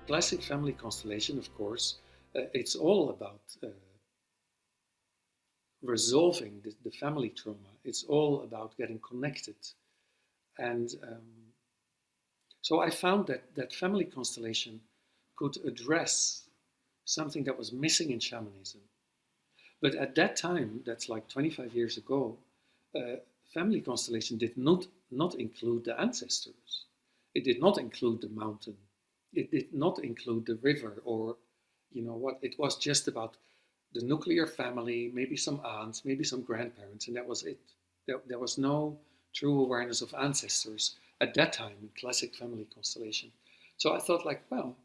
classic family constellation, of course, it's all about resolving the family trauma. It's all about getting connected. And so I found that family constellation could address something that was missing in shamanism. But at that time, that's like 25 years ago, family constellation did not include the ancestors. It did not include the mountain. It did not include the river, or, you know what, it was just about the nuclear family, maybe some aunts, maybe some grandparents, and that was it. There was no true awareness of ancestors at that time in classic family constellation. So I thought, like, well,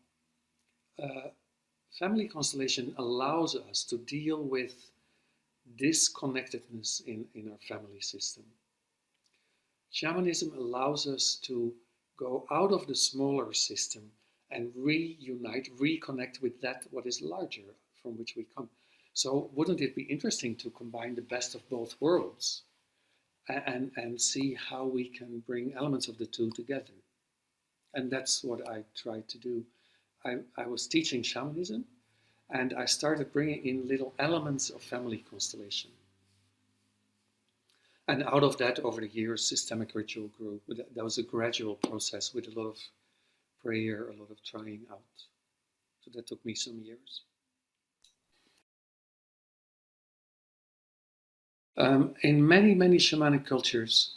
family constellation allows us to deal with disconnectedness in our family system. Shamanism allows us to go out of the smaller system and reunite, reconnect with that what is larger, from which we come. So wouldn't it be interesting to combine the best of both worlds and see how we can bring elements of the two together? And that's what I tried to do. I was teaching shamanism, and I started bringing in little elements of family constellation. And out of that, over the years, systemic ritual grew. That was a gradual process with a lot of prayer, a lot of trying out. So that took me some years. In many, many shamanic cultures,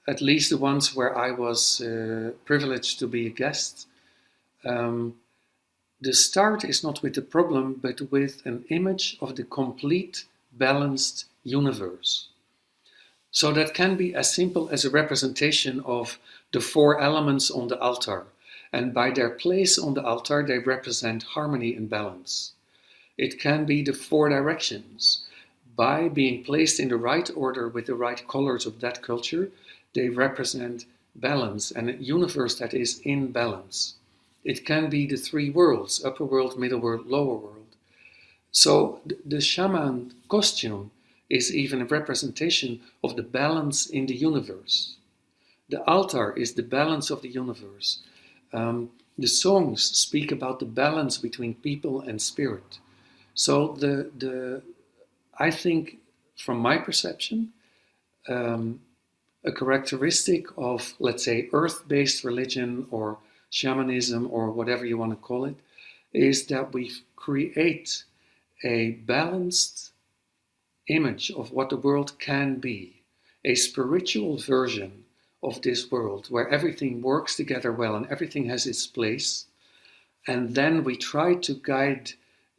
at least the ones where I was privileged to be a guest, the start is not with the problem, but with an image of the complete, balanced universe. So that can be as simple as a representation of the four elements on the altar. And by their place on the altar, they represent harmony and balance. It can be the four directions. By being placed in the right order with the right colors of that culture, they represent balance and a universe that is in balance. It can be the three worlds, upper world, middle world, lower world. So the shaman costume is even a representation of the balance in the universe. The altar is the balance of the universe. The songs speak about the balance between people and spirit. So I think, from my perception, a characteristic of, let's say, earth-based religion or shamanism or whatever you want to call it, is that we create a balanced image of what the world can be, a spiritual version of this world where everything works together well and everything has its place. And then we try to guide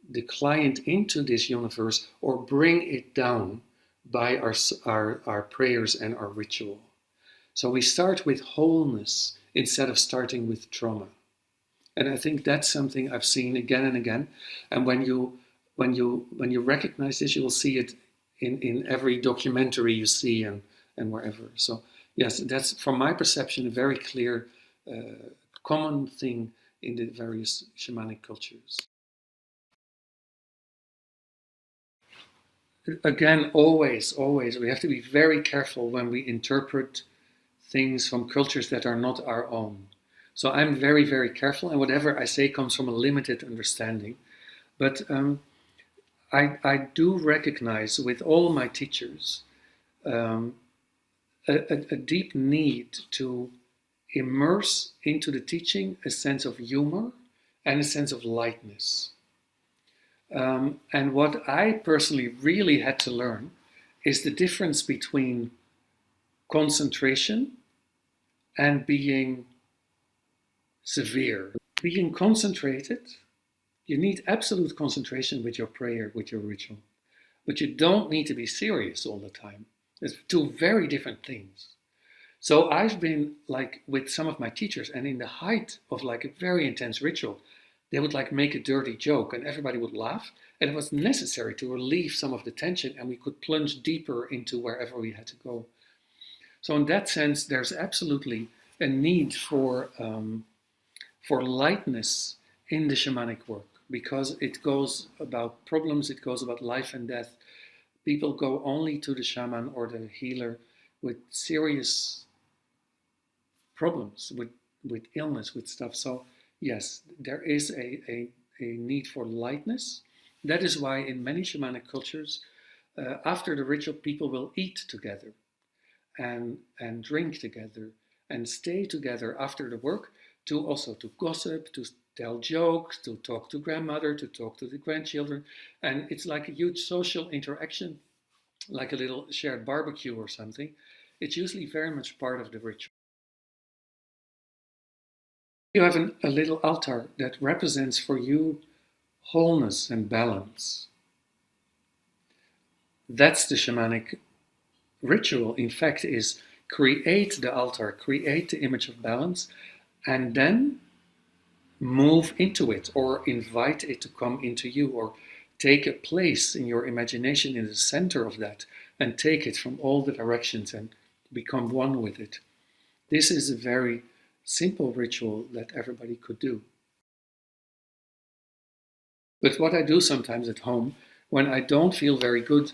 the client into this universe or bring it down by our prayers and our ritual. So we start with wholeness instead of starting with trauma. And I think that's something I've seen again and again. And when you recognize this, you will see it in every documentary you see and wherever. So yes, that's, from my perception, a very clear common thing in the various shamanic cultures. Again, always, we have to be very careful when we interpret things from cultures that are not our own. So I'm very, very careful, and whatever I say comes from a limited understanding. But I do recognize with all my teachers a deep need to immerse into the teaching a sense of humor and a sense of lightness. And what I personally really had to learn is the difference between concentration and being severe. Being concentrated, you need absolute concentration with your prayer, with your ritual. But you don't need to be serious all the time. It's two very different things. So I've been like with some of my teachers, and in the height of like a very intense ritual, they would like make a dirty joke and everybody would laugh. And it was necessary to relieve some of the tension, and we could plunge deeper into wherever we had to go. So in that sense, there's absolutely a need for lightness in the shamanic work, because it goes about problems, it goes about life and death. People go only to the shaman or the healer with serious problems, with illness, with stuff. So yes, there is a need for lightness. That is why in many shamanic cultures, after the ritual, people will eat together and drink together and stay together after the work to also to gossip, to tell jokes, to talk to grandmother, to talk to the grandchildren. And it's like a huge social interaction, like a little shared barbecue or something. It's usually very much part of the ritual. You have a little altar that represents for you wholeness and balance. That's the shamanic ritual, in fact, is create the altar, create the image of balance, and then move into it or invite it to come into you, or take a place in your imagination in the center of that and take it from all the directions and become one with it. This is a very simple ritual that everybody could do. But what I do sometimes at home, when I don't feel very good,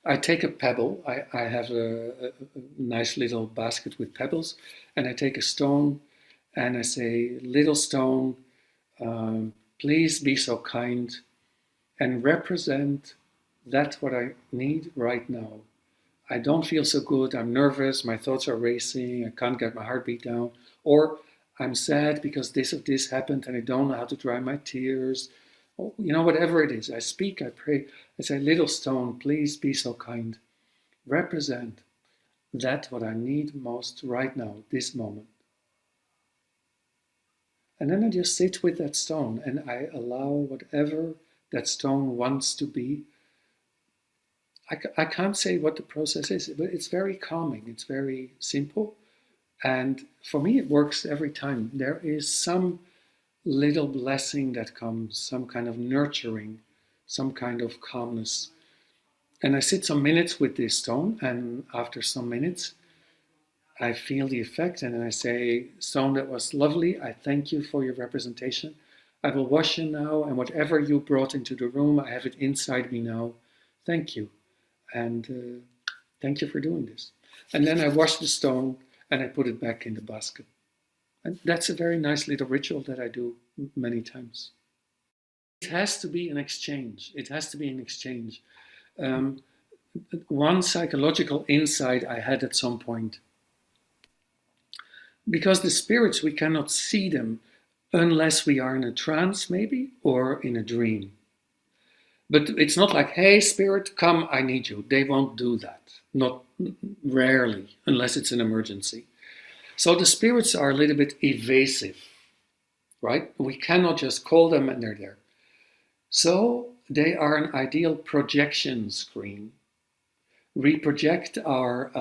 I take a pebble. I have a nice little basket with pebbles, and I take a stone and I say, little stone, please be so kind and represent that what I need right now. I don't feel so good, I'm nervous, my thoughts are racing, I can't get my heartbeat down, or I'm sad because this or this happened and I don't know how to dry my tears. Or, whatever it is, I speak, I pray, I say, little stone, please be so kind. Represent that what I need most right now, this moment. And then I just sit with that stone and I allow whatever that stone wants to be. I can't say what the process is, but it's very calming, it's very simple. And for me, it works every time. There is some little blessing that comes, some kind of nurturing, some kind of calmness. And I sit some minutes with this stone, and after some minutes, I feel the effect, and then I say, stone, that was lovely. I thank you for your representation. I will wash you now, and whatever you brought into the room, I have it inside me now. Thank you. And thank you for doing this. And then I wash the stone and I put it back in the basket. And that's a very nice little ritual that I do many times. It has to be an exchange. It has to be an exchange. One psychological insight I had at some point, because the spirits, we cannot see them unless we are in a trance maybe, or in a dream. But it's not like, hey, spirit, come, I need you. They won't do that. Not rarely, unless it's an emergency. So the spirits are a little bit evasive, right? We cannot just call them and they're there. So they are an ideal projection screen. We project our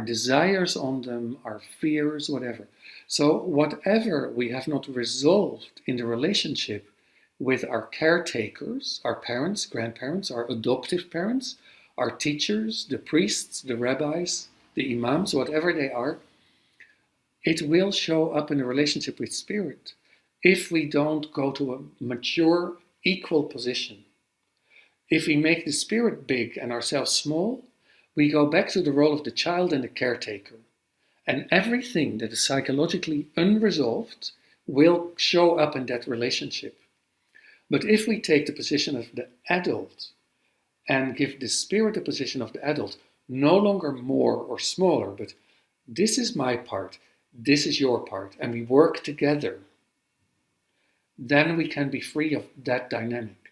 desires on them, our fears, whatever. So whatever we have not resolved in the relationship with our caretakers, our parents, grandparents, our adoptive parents, our teachers, the priests, the rabbis, the imams, whatever they are, it will show up in a relationship with spirit if we don't go to a mature, equal position. If we make the spirit big and ourselves small, we go back to the role of the child and the caretaker. And everything that is psychologically unresolved will show up in that relationship. But if we take the position of the adult and give the spirit the position of the adult, no longer more or smaller, but this is my part, this is your part, and we work together, then we can be free of that dynamic.